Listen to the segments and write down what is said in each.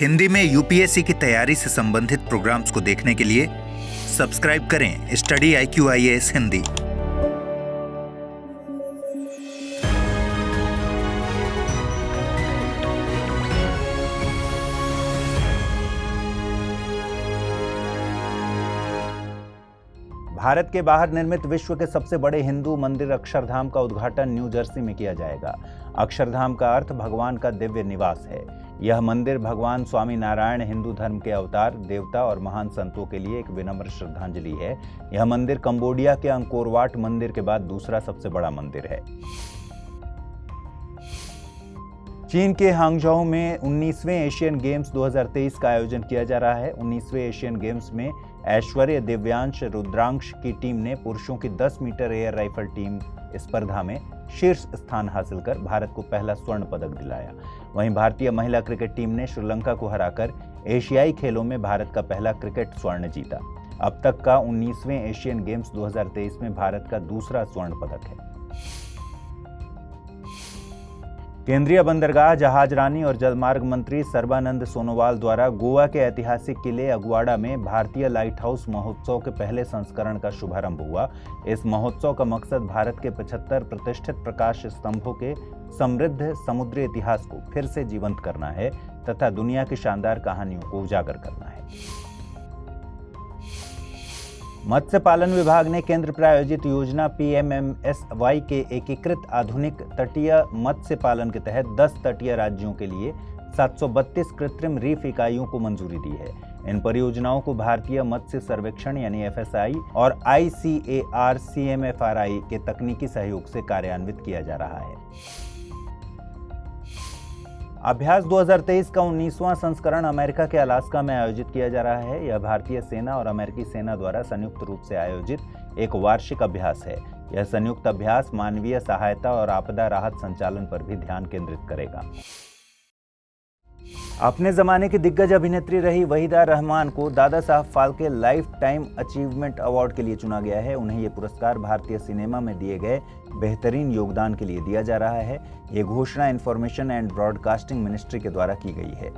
हिंदी में यूपीएससी की तैयारी से संबंधित प्रोग्राम्स को देखने के लिए सब्सक्राइब करें study IQ IAS Hindi. Bharat के बाहर निर्मित विश्व के सबसे बड़े हिंदू मंदिर अक्षरधाम का उद्घाटन न्यू जर्सी में किया जाएगा। अक्षरधाम का अर्थ भगवान का दिव्य निवास है। यह मंदिर भगवान स्वामी नारायण हिंदू धर्म के अवतार, देवता और महान संतों के लिए एक विनम्र श्रद्धांजलि है। यह मंदिर कंबोडिया के अंकोर वाट मंदिर के बाद दूसरा सबसे बड़ा मंदिर है। चीन के हांगझाऊ में 19वें एशियन गेम्स 2023 का आयोजन किया जा रहा है। 19वें एशियन गेम्स में ऐश्वर्य दिव्यांश रुद्रांश की टीम ने पुरुषों की 10 मीटर एयर राइफल टीम स्पर्धा में शीर्ष स्थान हासिल कर भारत को पहला स्वर्ण पदक दिलाया। वहीं भारतीय महिला क्रिकेट टीम ने श्रीलंका को हराकर एशियाई खेलों में भारत का पहला क्रिकेट स्वर्ण जीता। अब तक का 19वें एशियन गेम्स 2023 में भारत का दूसरा स्वर्ण पदक है। केंद्रीय बंदरगाह, जहाजरानी और जलमार्ग मंत्री सर्बानंद सोनोवाल द्वारा गोवा के ऐतिहासिक किले अगुआड़ा में भारतीय लाइट हाउस महोत्सव के पहले संस्करण का शुभारंभ हुआ। इस महोत्सव का मकसद भारत के 75 प्रतिष्ठित प्रकाश स्तंभों के समृद्ध समुद्री इतिहास को फिर से जीवंत करना है तथा दुनिया की शानदार कहानियों को उजागर करना है। मत्स्य पालन विभाग ने केंद्र प्रायोजित योजना PMMSY के एकीकृत आधुनिक तटीय मत्स्य पालन के तहत 10 तटीय राज्यों के लिए 732 कृत्रिम रीफ इकाइयों को मंजूरी दी है। इन परियोजनाओं को भारतीय मत्स्य सर्वेक्षण यानी FSI और ICAR CMFRI के तकनीकी सहयोग से कार्यान्वित किया जा रहा है। अभ्यास 2023 का 19वां संस्करण अमेरिका के अलास्का में आयोजित किया जा रहा है। यह भारतीय सेना और अमेरिकी सेना द्वारा संयुक्त रूप से आयोजित एक वार्षिक अभ्यास है। यह संयुक्त अभ्यास मानवीय सहायता और आपदा राहत संचालन पर भी ध्यान केंद्रित करेगा। अपने जमाने की दिग्गज अभिनेत्री रही वहीदा रहमान को Dada Saheb Phalke life time achievement award के लिए चुना गया है। उन्हें यह पुरस्कार भारतीय सिनेमा में दिए गए बेहतरीन योगदान के लिए दिया जा रहा है। यह घोषणा इंफॉर्मेशन एंड ब्रॉडकास्टिंग मिनिस्ट्री के द्वारा की गई है।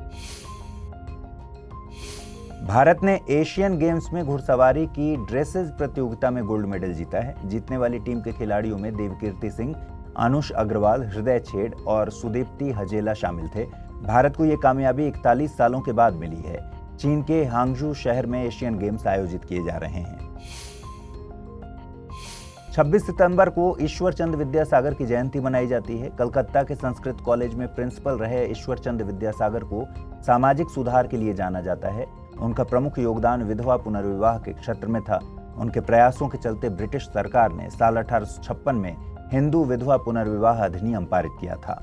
भारत ने एशियन गेम्स में घुड़सवारी की ड्रेसेज प्रतियोगिता में गोल्ड मेडल जीता है। जीतने वाली टीम के खिलाड़ियों में देवकीर्ति सिंह, अनुष अग्रवाल, हृदय छेड़ और सुदीप्ति हजेला शामिल थे। भारत को यह कामयाबी 41 सालों के बाद मिली है। चीन के हांगझू शहर में एशियन गेम्स आयोजित किए जा रहे हैं। 26 सितंबर को ईश्वर चंद विद्यासागर की जयंती मनाई जाती है। कलकत्ता के संस्कृत कॉलेज में प्रिंसिपल रहे ईश्वर चंद विद्यासागर को सामाजिक सुधार के लिए जाना जाता है। उनका प्रमुख योगदान विधवा पुनर्विवाह के क्षेत्र में था। उनके प्रयासों के चलते ब्रिटिश सरकार ने साल 1856 में हिंदू विधवा पुनर्विवाह अधिनियम पारित किया था।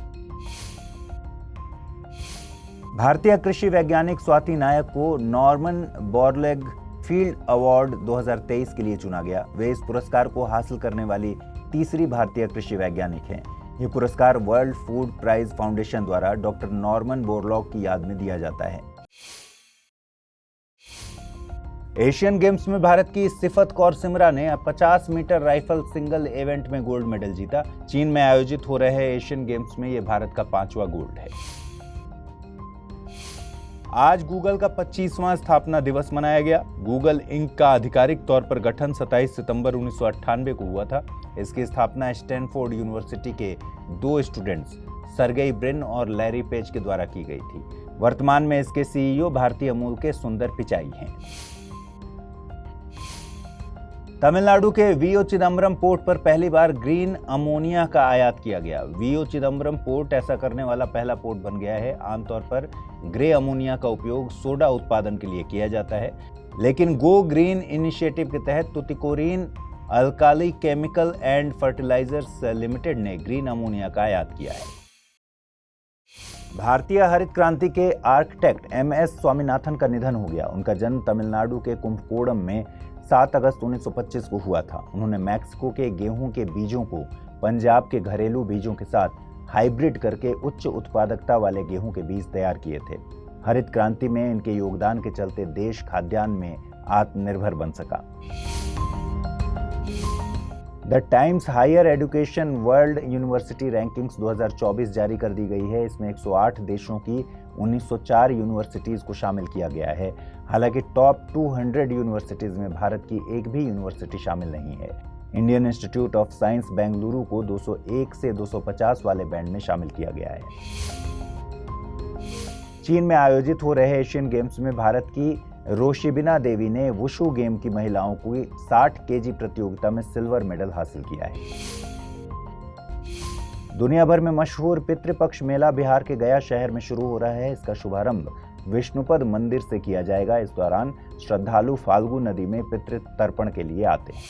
भारतीय कृषि वैज्ञानिक स्वाति नायक को नॉर्मन बोरलैग फील्ड अवार्ड 2023 के लिए चुना गया। वे इस पुरस्कार को हासिल करने वाली तीसरी भारतीय कृषि वैज्ञानिक हैं। यह पुरस्कार वर्ल्ड फूड प्राइज फाउंडेशन द्वारा डॉक्टर नॉर्मन बोरलॉग की याद में दिया जाता है। एशियन गेम्स में भारत की सिफत कौर सिमरा ने 50 मीटर राइफल सिंगल इवेंट में गोल्ड मेडल जीता। चीन में आयोजित हो रहे एशियन गेम्स में यह भारत का 5वां गोल्ड है। आज गूगल का 25वां स्थापना दिवस मनाया गया। गूगल इंक का आधिकारिक तौर पर गठन 27 सितंबर 1998 को हुआ था। इसकी स्थापना स्टैनफोर्ड यूनिवर्सिटी के 2 स्टूडेंट्स सर्गेई ब्रिन और लैरी पेज के द्वारा की गई थी। वर्तमान में इसके CEO भारतीय मूल के सुंदर पिचाई हैं। तमिलनाडु के VO चिदम्बरम पोर्ट पर पहली बार ग्रीन अमोनिया का आयात किया गया। VO चिदम्बरम पोर्ट ऐसा करने वाला पहला पोर्ट बन गया है। आमतौर पर ग्रे अमोनिया का उपयोग सोडा उत्पादन के लिए किया जाता है, लेकिन गो ग्रीन इनिशिएटिव के तहत Tuticorin alkali chemical and fertilizers limited ने ग्रीन अमोनिया का आयात किया है। भारतीय हरित क्रांति के आर्किटेक्ट MS स्वामीनाथन का निधन हो गया। उनका जन्म तमिलनाडु के कुंभकोणम में 7 अगस्त 1925 को हुआ था। उन्होंने मैक्सिको के गेहूं के बीजों को पंजाब के घरेलू बीजों के साथ हाइब्रिड करके उच्च उत्पादकता वाले गेहूं के बीज तैयार किए थे। हरित क्रांति में इनके योगदान के चलते देश खाद्यान्न में आत्मनिर्भर बन सका। The Times higher education world university rankings 2024 जारी कर दी गई है। इसमें 108 देशों की 1904 यूनिवर्सिटीज़ को शामिल किया गया है। हालांकि टॉप 200 यूनिवर्सिटीज़ में भारत की एक भी यूनिवर्सिटी शामिल नहीं है। Indian institute of science Bengaluru को 201 से 250 वाले बैंड में शामिल किया गया है। चीन में आयोजित हो रहे एशियन गेम्स में भारत की रोशिबिना देवी ने वुशु गेम की महिलाओं की 60 केजी प्रतियोगिता में सिल्वर मेडल हासिल किया है। दुनिया भर में मशहूर पितृपक्ष मेला बिहार के गया शहर में शुरू हो रहा है। इसका शुभारंभ विष्णुपद मंदिर से किया जाएगा। इस दौरान श्रद्धालु फाल्गु नदी में पितृ तर्पण के लिए आते हैं।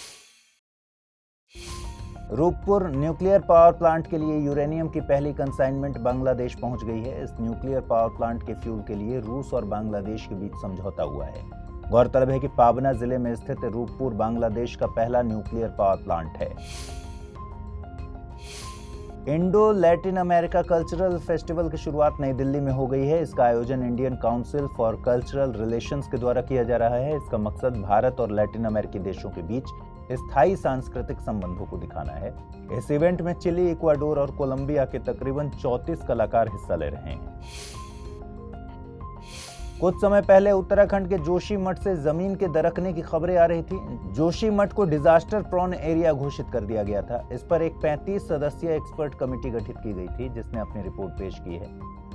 रूपपुर न्यूक्लियर पावर प्लांट के लिए यूरेनियम की पहली कंसाइनमेंट बांग्लादेश पहुंच गई है। इस न्यूक्लियर पावर प्लांट के फ्यूल के लिए रूस और बांग्लादेश के बीच समझौता हुआ है। गौरतलब है कि पाबना जिले में स्थित रूपपुर बांग्लादेश का पहला न्यूक्लियर पावर प्लांट है। Indo Latin America cultural festival की शुरुआत नई दिल्ली में हो गई है। इसका आयोजन Indian council for cultural relations के द्वारा किया जा रहा है। इसका मकसद भारत और लैटिन अमेरिकी देशों के बीच स्थायी सांस्कृतिक संबंधों को दिखाना है। इस इवेंट में चिली, इक्वाडोर और कोलंबिया के तकरीबन 34 कलाकार हिस्सा ले रहे हैं। कुछ समय पहले उत्तराखंड के जोशी मठ से जमीन के दरकने की खबरें आ रही थी। जोशी मठ को डिजास्टर प्रोन एरिया घोषित कर दिया गया था। इस पर एक 35 सदस्यीय एक्सपर्ट कमेटी गठित की गई थी, जिसने अपनी रिपोर्ट पेश की है।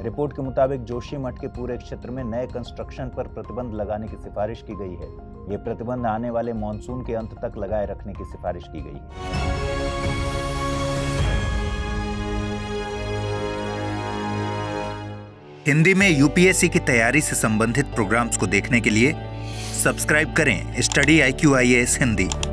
रिपोर्ट के मुताबिक जोशी मठ के पूरे क्षेत्र में नए कंस्ट्रक्शन पर प्रतिबंध लगाने की सिफारिश की गई है। ये प्रतिबंध आने वाले मॉनसून के अंत तक लगाए रखने की सिफारिश की गई है। हिंदी में यूपीएससी की तैयारी से संबंधित प्रोग्राम्स को देखने के लिए सब्सक्राइब करें स्टडी IQ IAS हिंदी।